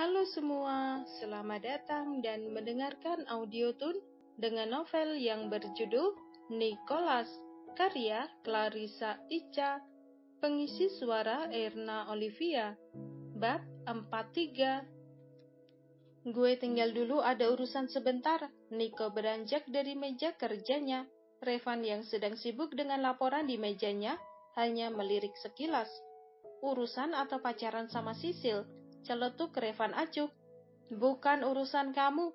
Halo semua, selamat datang dan mendengarkan audiotun dengan novel yang berjudul Nicholas, karya Clarissa Ica, pengisi suara Erna Olivia, bab 43. Gue tinggal dulu, ada urusan sebentar. Nico beranjak dari meja kerjanya. Revan yang sedang sibuk dengan laporan di mejanya hanya melirik sekilas. Urusan atau pacaran sama Sisil? Celetuk Revan acuh. Bukan urusan kamu.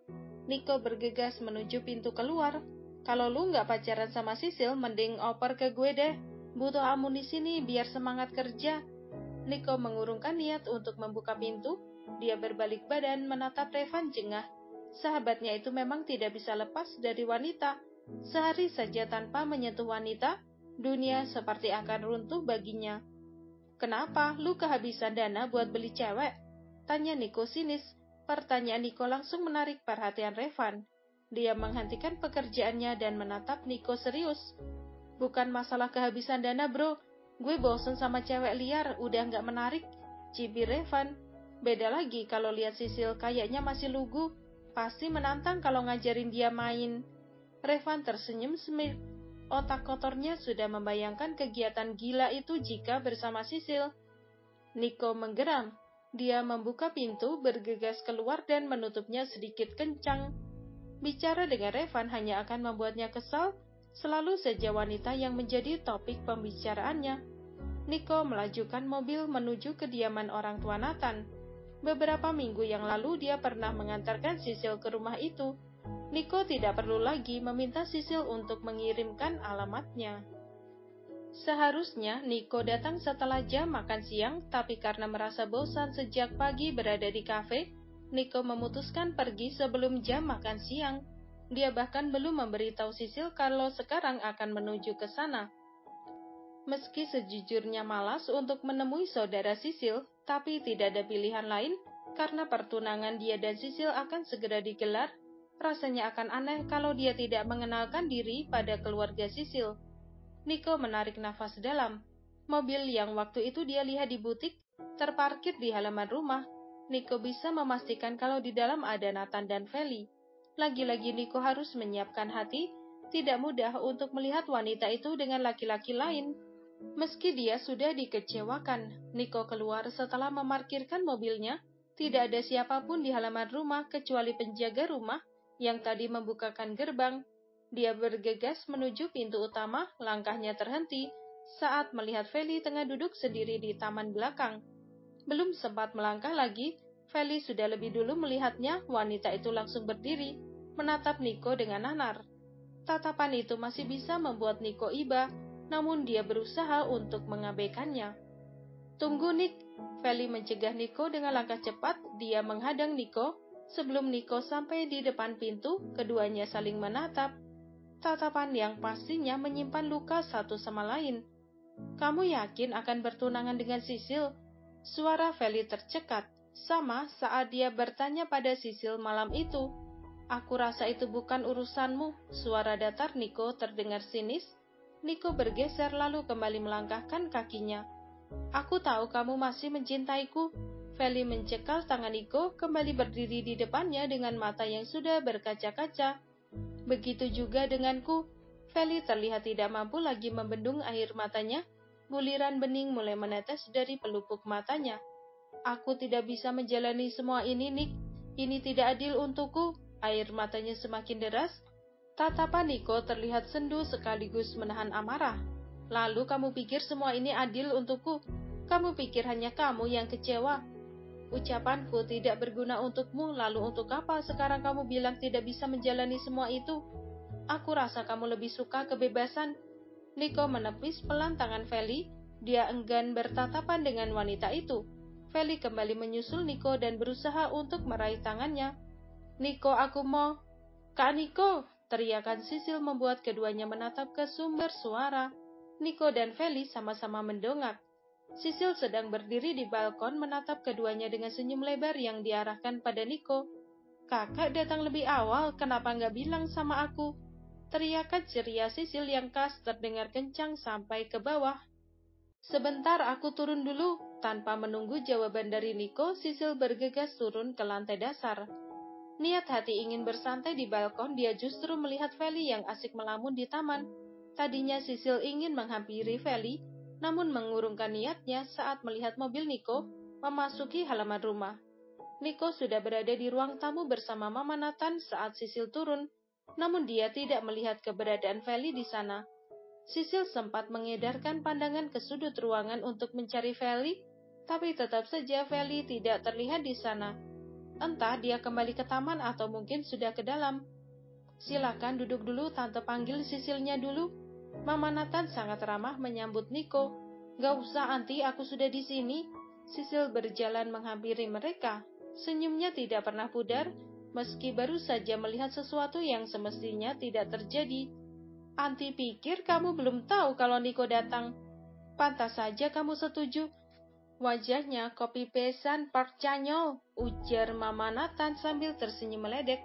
Nico bergegas menuju pintu keluar. Kalau lu nggak pacaran sama Sisil, mending oper ke gue deh. Butuh amunisi nih biar semangat kerja. Nico mengurungkan niat untuk membuka pintu. Dia berbalik badan menatap Revan jengah. Sahabatnya itu memang tidak bisa lepas dari wanita. Sehari saja tanpa menyentuh wanita, dunia seperti akan runtuh baginya. Kenapa? Lu kehabisan dana buat beli cewek? Tanya Nico sinis. Pertanyaan Nico langsung menarik perhatian Revan. Dia menghentikan pekerjaannya dan menatap Nico serius. Bukan masalah kehabisan dana, bro. Gue bosen sama cewek liar, udah nggak menarik. Cibir Revan. Beda lagi kalau lihat Sisil, kayaknya masih lugu. Pasti menantang kalau ngajarin dia main. Revan tersenyum semir. Otak kotornya sudah membayangkan kegiatan gila itu jika bersama Sisil. Nico menggeram. Dia membuka pintu, bergegas keluar dan menutupnya sedikit kencang. Bicara dengan Revan hanya akan membuatnya kesal. Selalu saja wanita yang menjadi topik pembicaraannya. Nico melajukan mobil menuju kediaman orang tua Nathan. Beberapa minggu yang lalu dia pernah mengantarkan Sisil ke rumah itu. Nico tidak perlu lagi meminta Sisil untuk mengirimkan alamatnya. Seharusnya Nico datang setelah jam makan siang, tapi karena merasa bosan sejak pagi berada di kafe, Nico memutuskan pergi sebelum jam makan siang. Dia bahkan belum memberitahu Sisil kalau sekarang akan menuju ke sana. Meski sejujurnya malas untuk menemui saudara Sisil, tapi tidak ada pilihan lain karena pertunangan dia dan Sisil akan segera digelar. Rasanya akan aneh kalau dia tidak mengenalkan diri pada keluarga Sisil. Nico menarik nafas dalam. Mobil yang waktu itu dia lihat di butik terparkir di halaman rumah. Nico bisa memastikan kalau di dalam ada Nathan dan Feli. Lagi-lagi Nico harus menyiapkan hati. Tidak mudah untuk melihat wanita itu dengan laki-laki lain. Meski dia sudah dikecewakan, Nico keluar setelah memarkirkan mobilnya. Tidak ada siapapun di halaman rumah kecuali penjaga rumah yang tadi membukakan gerbang. Dia bergegas menuju pintu utama, langkahnya terhenti saat melihat Feli tengah duduk sendiri di taman belakang. Belum sempat melangkah lagi, Feli sudah lebih dulu melihatnya. Wanita itu langsung berdiri, menatap Nico dengan nanar. Tatapan itu masih bisa membuat Nico iba, namun dia berusaha untuk mengabaikannya. Tunggu, Nick. Feli mencegah Nico dengan langkah cepat. Dia menghadang Nico. Sebelum Nico sampai di depan pintu, keduanya saling menatap. Tatapan yang pastinya menyimpan luka satu sama lain. Kamu yakin akan bertunangan dengan Sisil? Suara Feli tercekat, sama saat dia bertanya pada Sisil malam itu. Aku rasa itu bukan urusanmu. Suara datar Nico terdengar sinis. Nico bergeser lalu kembali melangkahkan kakinya. Aku tahu kamu masih mencintaiku. Feli mencekal tangan Nico, kembali berdiri di depannya dengan mata yang sudah berkaca-kaca. Begitu juga denganku. Feli terlihat tidak mampu lagi membendung air matanya. Buliran bening mulai menetes dari pelupuk matanya. Aku tidak bisa menjalani semua ini, Nick. Ini tidak adil untukku. Air matanya semakin deras. Tatapan Nico terlihat sendu sekaligus menahan amarah. Lalu kamu pikir semua ini adil untukku? Kamu pikir hanya kamu yang kecewa? Ucapanku tidak berguna untukmu, lalu untuk apa sekarang kamu bilang tidak bisa menjalani semua itu? Aku rasa kamu lebih suka kebebasan. Nico menepis pelan tangan Feli. Dia enggan bertatapan dengan wanita itu. Feli kembali menyusul Nico dan berusaha untuk meraih tangannya. Nico, aku mau. Kak Nico! Teriakan Sisil membuat keduanya menatap ke sumber suara. Nico dan Feli sama-sama mendongak. Sisil sedang berdiri di balkon menatap keduanya dengan senyum lebar yang diarahkan pada Nico. Kakak datang lebih awal, kenapa nggak bilang sama aku? Teriakan ceria Sisil yang khas terdengar kencang sampai ke bawah. Sebentar, aku turun dulu. Tanpa menunggu jawaban dari Nico, Sisil bergegas turun ke lantai dasar. Niat hati ingin bersantai di balkon, dia justru melihat Feli yang asik melamun di taman. Tadinya Sisil ingin menghampiri Feli, namun mengurungkan niatnya saat melihat mobil Nico memasuki halaman rumah. Nico sudah berada di ruang tamu bersama Mama Nathan saat Sisil turun, namun dia tidak melihat keberadaan Feli di sana. Sisil sempat mengedarkan pandangan ke sudut ruangan untuk mencari Feli, tapi tetap saja Feli tidak terlihat di sana. Entah dia kembali ke taman atau mungkin sudah ke dalam. Silakan duduk dulu, Tante panggil Sisilnya dulu. Mama Nathan sangat ramah menyambut Nico. Gak usah, Anti, aku sudah di sini. Sisil berjalan menghampiri mereka. Senyumnya tidak pernah pudar, meski baru saja melihat sesuatu yang semestinya tidak terjadi. Anti pikir kamu belum tahu kalau Nico datang. Pantas saja kamu setuju. Wajahnya kopi pesan Park Chanyeol, ujar Mama Nathan sambil tersenyum meledek.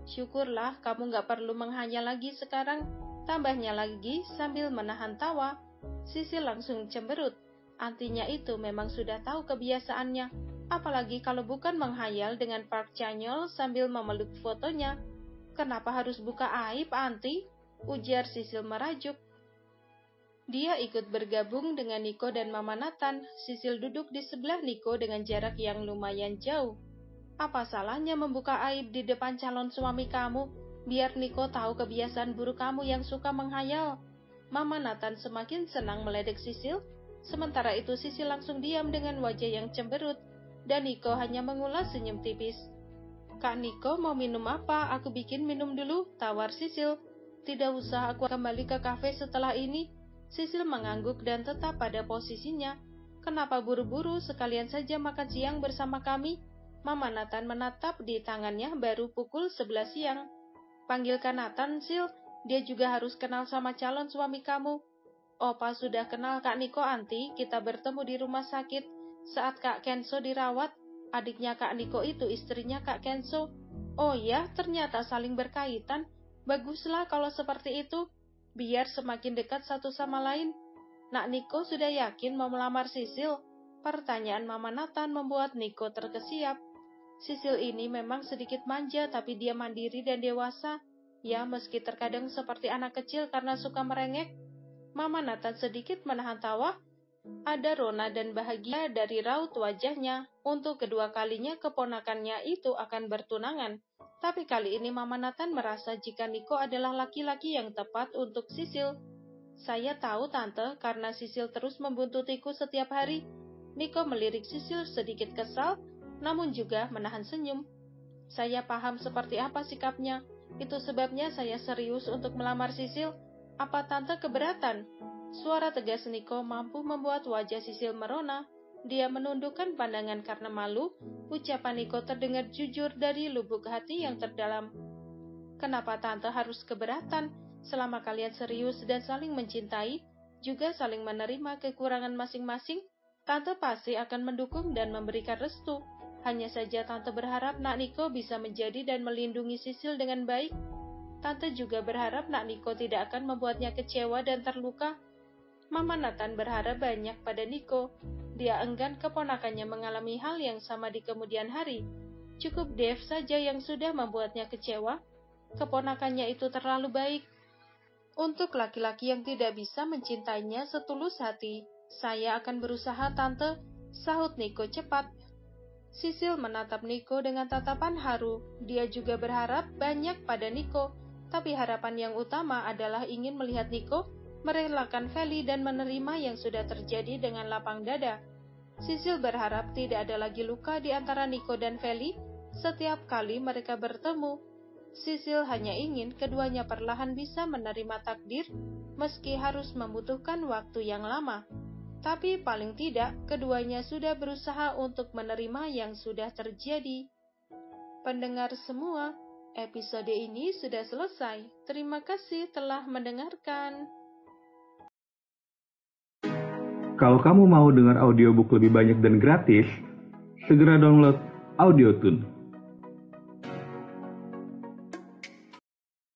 Syukurlah kamu gak perlu menghayal lagi sekarang, tambahnya lagi sambil menahan tawa. Sisil langsung cemberut. Antinya itu memang sudah tahu kebiasaannya, apalagi kalau bukan menghayal dengan Park Chanyeol sambil memeluk fotonya. Kenapa harus buka aib, Anti? Ujar Sisil merajuk. Dia ikut bergabung dengan Nico dan Mama Nathan. Sisil duduk di sebelah Nico dengan jarak yang lumayan jauh. Apa salahnya membuka aib di depan calon suami kamu, biar Nico tahu kebiasaan buruk kamu yang suka menghayal. Mama Nathan semakin senang meledek Sisil, sementara itu Sisil langsung diam dengan wajah yang cemberut, dan Nico hanya mengulas senyum tipis. Kak Nico mau minum apa? Aku bikin minum dulu, tawar Sisil. Tidak usah, aku kembali ke kafe setelah ini. Sisil mengangguk dan tetap pada posisinya. Kenapa buru-buru, sekalian saja makan siang bersama kami? Mama Nathan menatap di tangannya baru pukul 11 siang. Panggilkan Nathan, Sil. Dia juga harus kenal sama calon suami kamu. Opa sudah kenal Kak Nico, Anti. Kita bertemu di rumah sakit saat Kak Kenso dirawat. Adiknya Kak Nico itu istrinya Kak Kenso. Oh ya, ternyata saling berkaitan. Baguslah kalau seperti itu. Biar semakin dekat satu sama lain. Nak Nico sudah yakin mau melamar Sisil? Pertanyaan Mama Nathan membuat Nico terkesiap. Sisil ini memang sedikit manja, tapi dia mandiri dan dewasa. Ya, meski terkadang seperti anak kecil karena suka merengek. Mama Nathan sedikit menahan tawa. Ada rona dan bahagia dari raut wajahnya. Untuk kedua kalinya keponakannya itu akan bertunangan. Tapi kali ini Mama Nathan merasa jika Nico adalah laki-laki yang tepat untuk Sisil. Saya tahu, Tante, karena Sisil terus membuntutiku setiap hari. Nico melirik Sisil sedikit kesal, namun juga menahan senyum. Saya paham seperti apa sikapnya. Itu sebabnya saya serius untuk melamar Sisil. Apa Tante keberatan? Suara tegas Nico mampu membuat wajah Sisil merona. Dia menundukkan pandangan karena malu. Ucapan Nico terdengar jujur dari lubuk hati yang terdalam. Kenapa Tante harus keberatan? Selama kalian serius dan saling mencintai, juga saling menerima kekurangan masing-masing, Tante pasti akan mendukung dan memberikan restu. Hanya saja Tante berharap Nak Nico bisa menjadi dan melindungi Sisil dengan baik. Tante juga berharap Nak Nico tidak akan membuatnya kecewa dan terluka. Mama Nathan berharap banyak pada Nico. Dia enggan keponakannya mengalami hal yang sama di kemudian hari. Cukup Dave saja yang sudah membuatnya kecewa. Keponakannya itu terlalu baik. Untuk laki-laki yang tidak bisa mencintainya setulus hati, saya akan berusaha, Tante, sahut Nico cepat. Sisil menatap Nico dengan tatapan haru. Dia juga berharap banyak pada Nico, tapi harapan yang utama adalah ingin melihat Nico merelakan Feli dan menerima yang sudah terjadi dengan lapang dada. Sisil berharap tidak ada lagi luka di antara Nico dan Feli setiap kali mereka bertemu. Sisil hanya ingin keduanya perlahan bisa menerima takdir, meski harus membutuhkan waktu yang lama. Tapi paling tidak, keduanya sudah berusaha untuk menerima yang sudah terjadi. Pendengar semua, episode ini sudah selesai. Terima kasih telah mendengarkan. Kalau kamu mau dengar audiobook lebih banyak dan gratis, segera download Audiotune.